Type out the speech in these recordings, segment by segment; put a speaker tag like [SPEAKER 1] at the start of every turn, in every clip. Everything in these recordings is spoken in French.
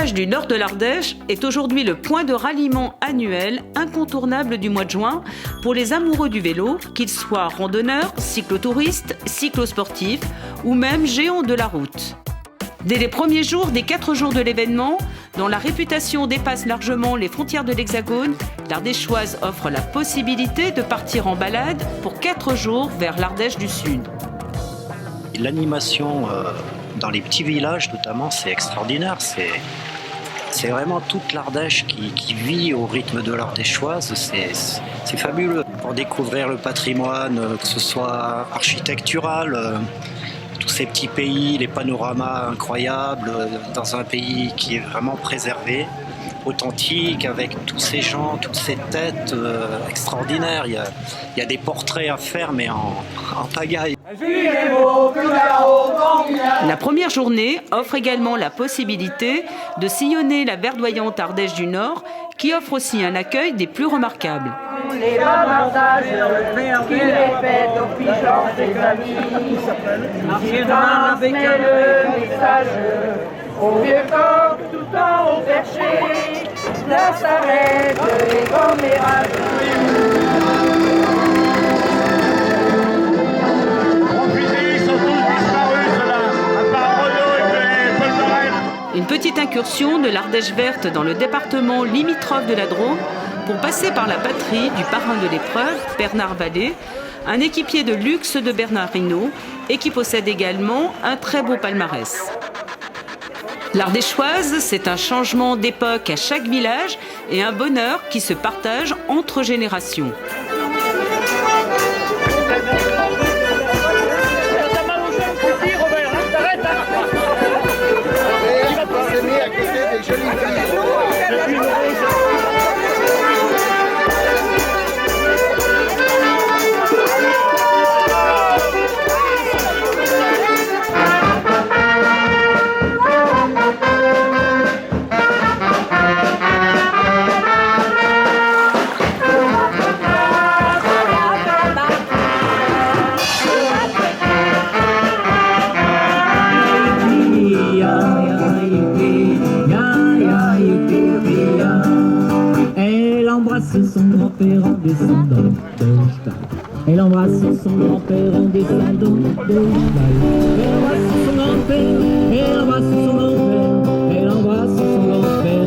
[SPEAKER 1] village du nord de l'Ardèche est aujourd'hui le point de ralliement annuel incontournable du mois de juin pour les amoureux du vélo, qu'ils soient randonneurs, cyclotouristes, cyclosportifs ou même géants de la route. Dès les premiers jours des 4 jours de l'événement, dont la réputation dépasse largement les frontières de l'Hexagone, l'Ardéchoise offre la possibilité de partir en balade pour 4 jours vers l'Ardèche du Sud.
[SPEAKER 2] L'animation dans les petits villages notamment, c'est extraordinaire. C'est vraiment toute l'Ardèche qui vit au rythme de l'Ardéchoise. C'est fabuleux pour découvrir le patrimoine, que ce soit architectural, tous ces petits pays, les panoramas incroyables, dans un pays qui est vraiment préservé, authentique, avec tous ces gens, toutes ces têtes extraordinaires. Il y a des portraits à faire, mais en pagaille.
[SPEAKER 1] La première journée offre également la possibilité de sillonner la verdoyante Ardèche du Nord, qui offre aussi un accueil des plus remarquables.
[SPEAKER 3] Les bavardages qui répètent aux pigeons des amis, qui transmet le message au vieux coq tout en haut perché, là s'arrête les commérages.
[SPEAKER 1] Une petite incursion de l'Ardèche verte dans le département limitrophe de la Drôme pour passer par la patrie du parrain de l'épreuve, Bernard Vallée, un équipier de luxe de Bernard Hinault et qui possède également un très beau palmarès. L'Ardéchoise, c'est un changement d'époque à chaque village et un bonheur qui se partage entre générations.
[SPEAKER 4] Son grand-père en descendant de cheval. Elle embrasse son grand-père en descendant de cheval. Elle embrasse son grand-père, elle embrasse son grand-père, elle embrasse son grand-père.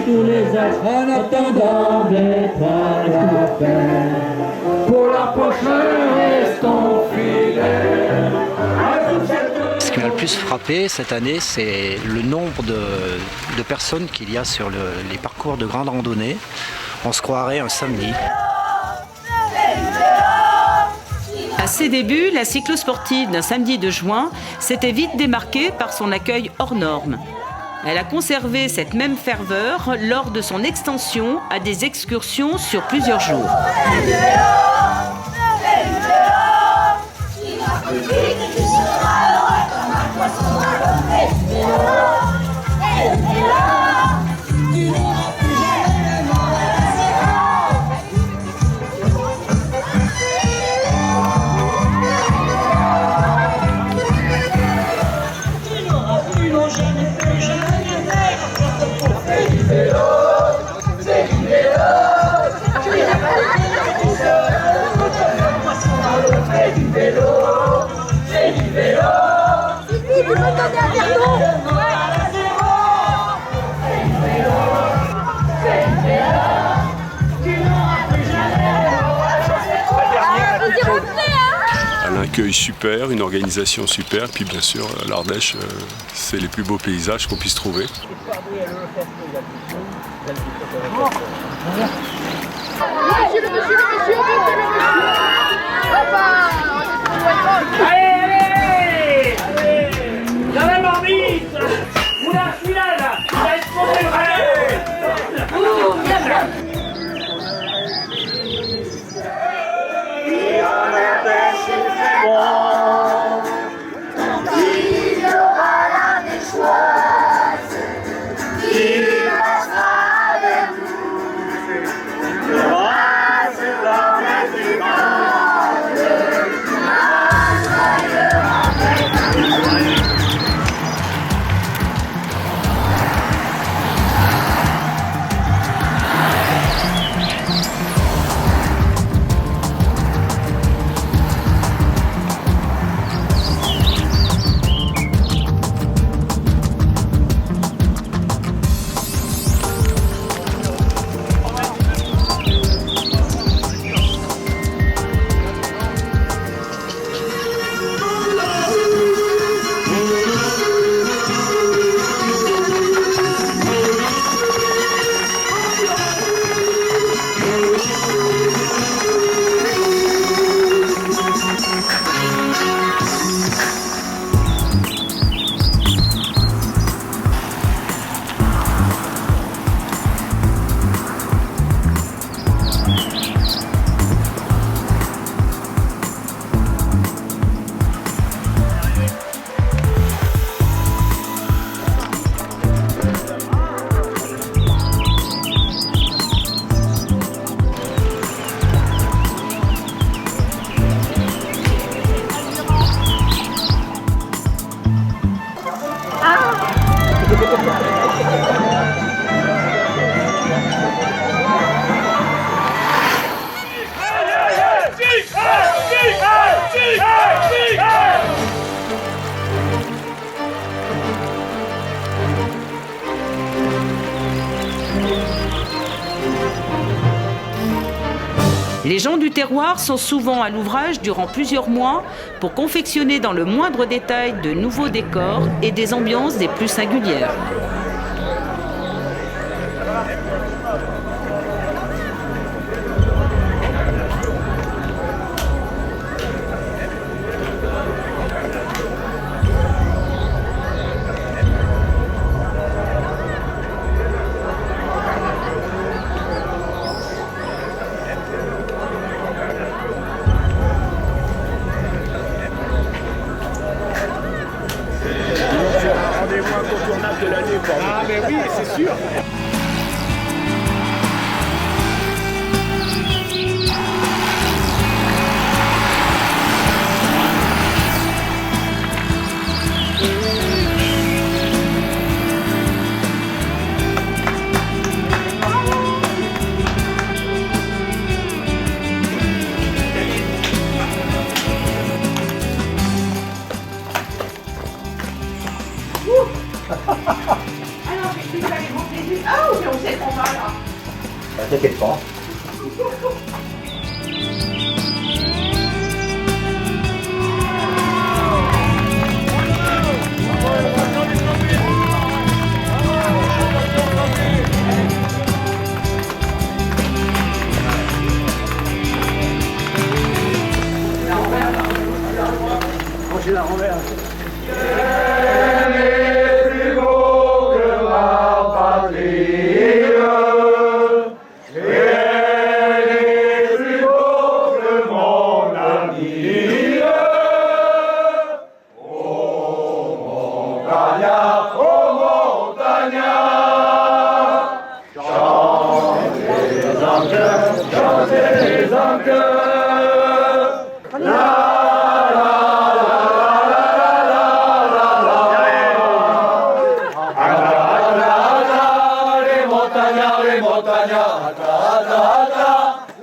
[SPEAKER 4] Tous les âges, en attendant d'être à la fin. Pour la prochaine, restons fidèles.
[SPEAKER 2] Ce qui m'a le plus frappé cette année, c'est le nombre de personnes qu'il y a sur les parcours de grande randonnée. On se croirait un samedi.
[SPEAKER 1] À ses débuts, la cyclosportive d'un samedi de juin s'était vite démarquée par son accueil hors norme. Elle a conservé cette même ferveur lors de son extension à des excursions sur plusieurs jours.
[SPEAKER 5] Un accueil super, une organisation super, puis bien sûr l'Ardèche, c'est les plus beaux paysages qu'on puisse trouver.
[SPEAKER 3] Monsieur, le monsieur, vite le monsieur. Hoppa.
[SPEAKER 6] Allez, allez, allez. Dans la marmite. Oula, celui-là, là, il va exploser le rêve.
[SPEAKER 3] Ouh, bien, bien.
[SPEAKER 1] Les gens du terroir sont souvent à l'ouvrage durant plusieurs mois pour confectionner dans le moindre détail de nouveaux décors et des ambiances des plus singulières.
[SPEAKER 6] Ah, mais oui, c'est sûr.
[SPEAKER 3] Alors, j'ai cru que j'allais monter du... Oh, mais on sait qu'on va là.
[SPEAKER 7] T'inquiète pas.
[SPEAKER 6] J'ai la renverse.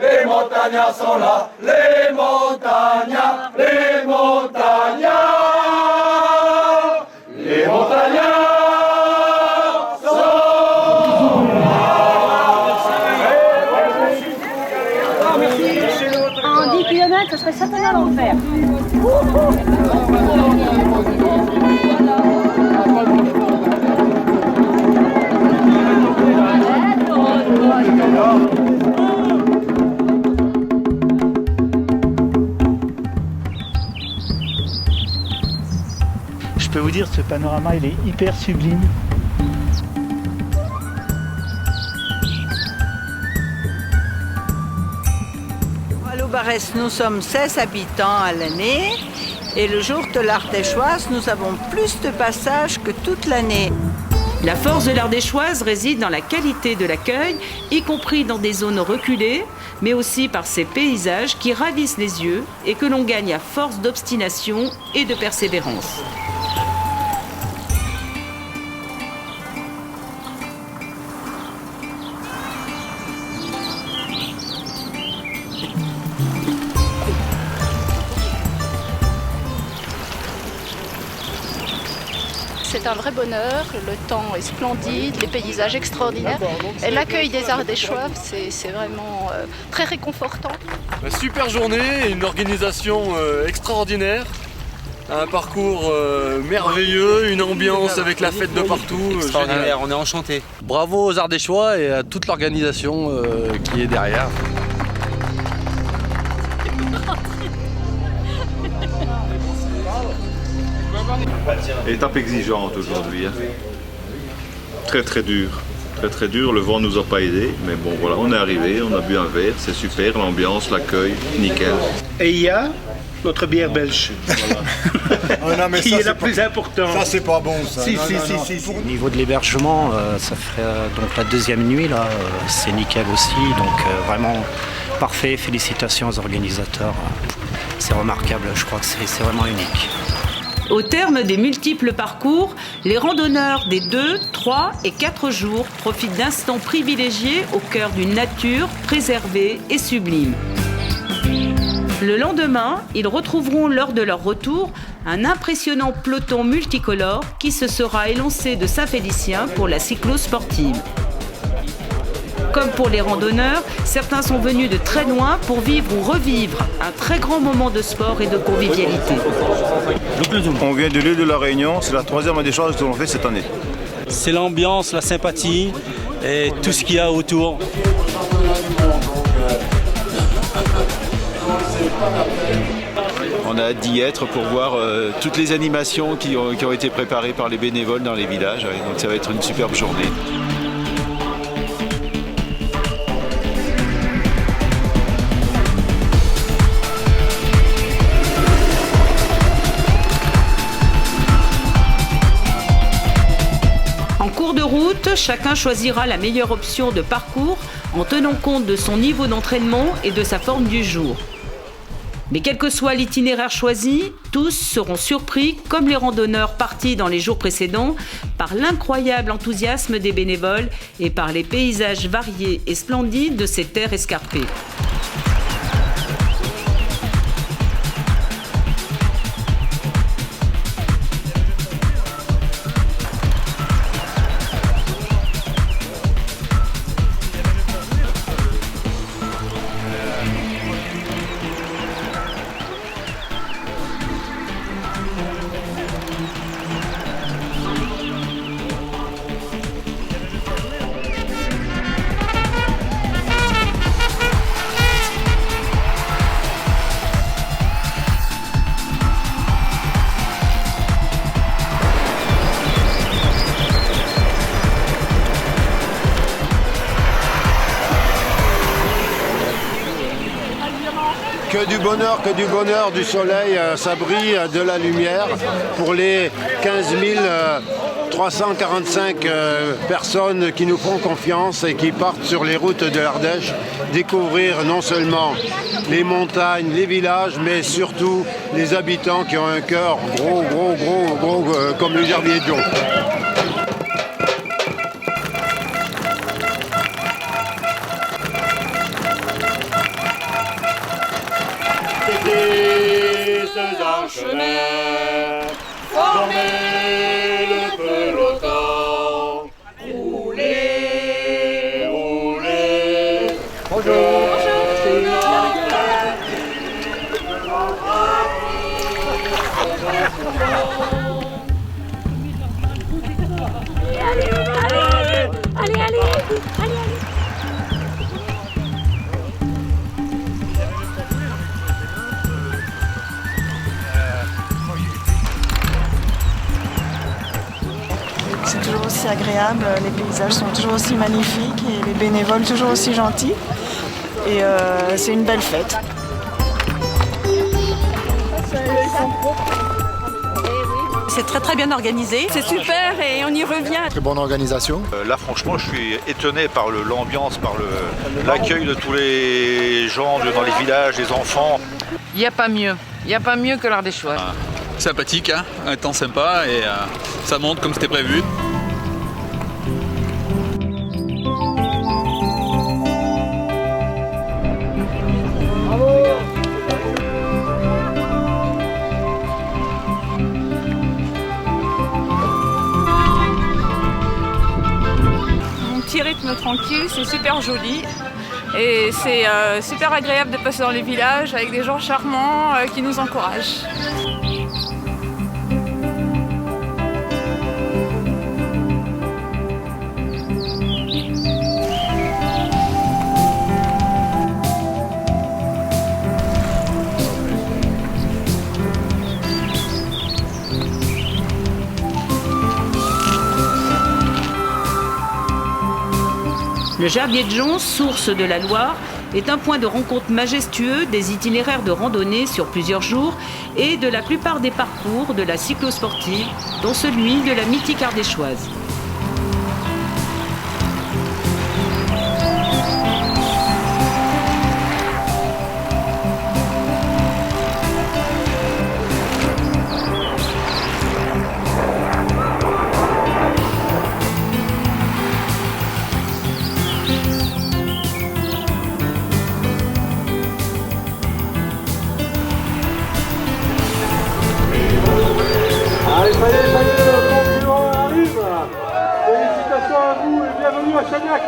[SPEAKER 8] Les montagnards sont là, les montagnards, les montagnards, les montagnards sont là.
[SPEAKER 9] En 10 km, ce serait certainement l'enfer.
[SPEAKER 7] je peux vous dire, ce panorama, il est hyper sublime.
[SPEAKER 10] À Loubarès, nous sommes 16 habitants à l'année. Et le jour de l'Ardéchoise, nous avons plus de passages que toute l'année.
[SPEAKER 1] La force de l'Ardéchoise réside dans la qualité de l'accueil, y compris dans des zones reculées, mais aussi par ses paysages qui ravissent les yeux et que l'on gagne à force d'obstination et de persévérance.
[SPEAKER 11] C'est un vrai bonheur, le temps est splendide, les paysages extraordinaires et l'accueil des Ardéchois, c'est vraiment très réconfortant.
[SPEAKER 12] Super journée, une organisation extraordinaire, un parcours merveilleux, une ambiance avec la fête de partout.
[SPEAKER 13] Extraordinaire, on est enchantés. Bravo aux Ardéchois et à toute l'organisation qui est derrière.
[SPEAKER 14] Étape exigeante aujourd'hui. Hein. Très très dur. Très très dur. Le vent nous a pas aidés. Mais bon voilà, on est arrivé, on a bu un verre, c'est super, l'ambiance, l'accueil, nickel.
[SPEAKER 7] Et il y a notre bière belge.
[SPEAKER 15] Voilà. Non, mais
[SPEAKER 7] qui
[SPEAKER 15] ça,
[SPEAKER 7] est la plus importante.
[SPEAKER 15] Ça c'est pas bon ça.
[SPEAKER 7] Si.
[SPEAKER 2] Au niveau de l'hébergement, ça ferait donc la deuxième nuit là, c'est nickel aussi. Donc vraiment parfait, félicitations aux organisateurs. C'est remarquable, je crois que c'est vraiment unique.
[SPEAKER 1] Au terme des multiples parcours, les randonneurs des 2, 3 et 4 jours profitent d'instants privilégiés au cœur d'une nature préservée et sublime. Le lendemain, ils retrouveront lors de leur retour un impressionnant peloton multicolore qui se sera élancé de Saint-Félicien pour la cyclo-sportive. Comme pour les randonneurs, certains sont venus de très loin pour vivre ou revivre un très grand moment de sport et de convivialité.
[SPEAKER 15] On vient de l'île de la Réunion, c'est la 3e Ardéchoise que l'on fait cette année.
[SPEAKER 13] C'est l'ambiance, la sympathie et tout ce qu'il y a autour.
[SPEAKER 16] On a hâte d'y être pour voir toutes les animations qui ont été préparées par les bénévoles dans les villages. Donc ça va être une superbe journée.
[SPEAKER 1] En cours de route, chacun choisira la meilleure option de parcours en tenant compte de son niveau d'entraînement et de sa forme du jour. Mais quel que soit l'itinéraire choisi, tous seront surpris, comme les randonneurs partis dans les jours précédents, par l'incroyable enthousiasme des bénévoles et par les paysages variés et splendides de ces terres escarpées.
[SPEAKER 15] Que du bonheur, du soleil, ça brille, de la lumière pour les 15 345 personnes qui nous font confiance et qui partent sur les routes de l'Ardèche découvrir non seulement les montagnes, les villages, mais surtout les habitants qui ont un cœur gros comme le gerbier de Dion.
[SPEAKER 8] En chemin, former le peloton, rouler, rouler. Bonjour.
[SPEAKER 9] Allez.
[SPEAKER 17] toujours aussi agréable, les paysages sont toujours aussi magnifiques et les bénévoles toujours aussi gentils. Et c'est une belle fête.
[SPEAKER 18] C'est très très bien organisé, c'est super et on y revient.
[SPEAKER 19] Très bonne organisation.
[SPEAKER 20] Là franchement je suis étonné par l'ambiance, par l'accueil de tous les gens dans les villages, les enfants.
[SPEAKER 21] Il n'y a pas mieux que l'Ardéchois.
[SPEAKER 22] Sympathique, hein, un temps sympa et ça monte comme c'était prévu.
[SPEAKER 23] Petit rythme tranquille, c'est super joli et c'est super agréable de passer dans les villages avec des gens charmants qui nous encouragent.
[SPEAKER 1] Le Gerbier de Jonc, source de la Loire, est un point de rencontre majestueux des itinéraires de randonnée sur plusieurs jours et de la plupart des parcours de la cyclosportive, dont celui de la mythique ardéchoise.
[SPEAKER 6] Le concurrent arrive. Félicitations à vous et bienvenue à Chagnac.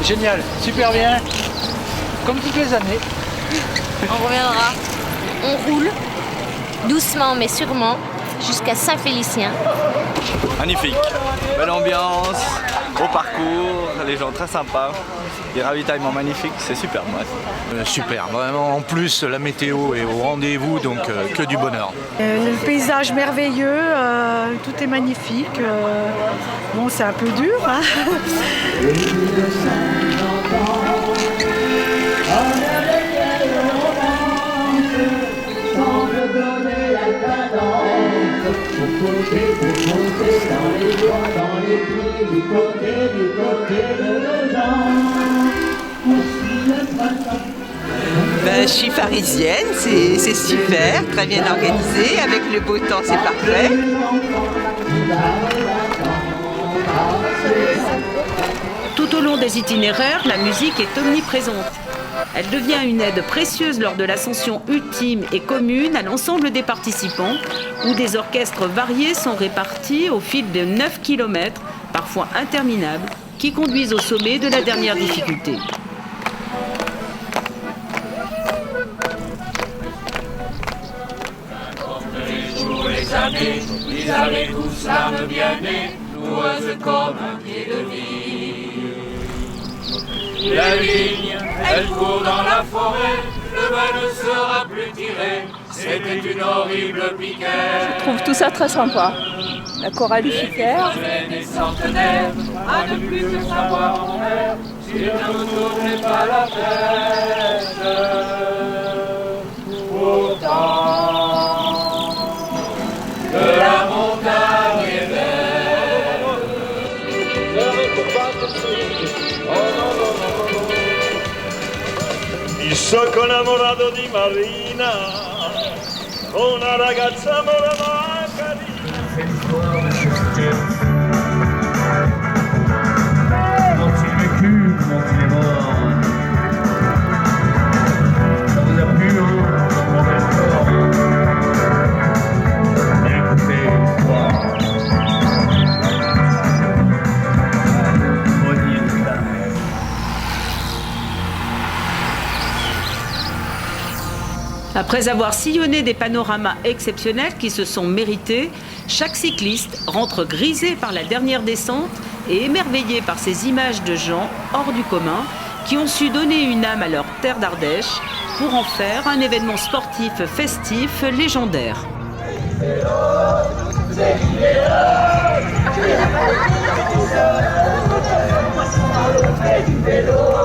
[SPEAKER 7] Génial, super bien, comme toutes les années.
[SPEAKER 9] On reviendra. On roule, doucement mais sûrement, jusqu'à Saint-Félicien.
[SPEAKER 13] Magnifique, belle ambiance, beau parcours, les gens très sympas, des ravitaillements magnifiques, c'est super.
[SPEAKER 19] Super, vraiment en plus la météo est au rendez-vous, donc que du bonheur.
[SPEAKER 17] Le paysage merveilleux, tout est magnifique. Bon, c'est un peu dur, hein.
[SPEAKER 10] Je suis parisienne, c'est super, très bien organisé, avec le beau temps c'est parfait.
[SPEAKER 1] Tout au long des itinéraires, la musique est omniprésente. Elle devient une aide précieuse lors de l'ascension ultime et commune à l'ensemble des participants, où des orchestres variés sont répartis au fil de 9 km, parfois interminables, qui conduisent au sommet de la dernière difficulté.
[SPEAKER 8] Les années tous l'âme bien née, loueuse comme un pied de vigne. La vigne, elle court dans la forêt, le vin ne sera plus tiré, c'était une horrible piquette.
[SPEAKER 11] Je trouve tout ça très sympa. La chorale est super.
[SPEAKER 8] Les centenaires, à ne plus se savoir en mer, s'il ne vous tournez pas la tête. Pourtant,
[SPEAKER 6] Sono innamorato di Marina, una ragazza morava carina.
[SPEAKER 8] Comment il vécu, comment il est mort. Ça vous a plu, hein, mon bel corps. Écoutez l'histoire. Bonne nuit, là.
[SPEAKER 1] Après avoir sillonné des panoramas exceptionnels qui se sont mérités, chaque cycliste rentre grisé par la dernière descente et émerveillé par ces images de gens hors du commun qui ont su donner une âme à leur terre d'Ardèche pour en faire un événement sportif festif légendaire.
[SPEAKER 8] Du vélo.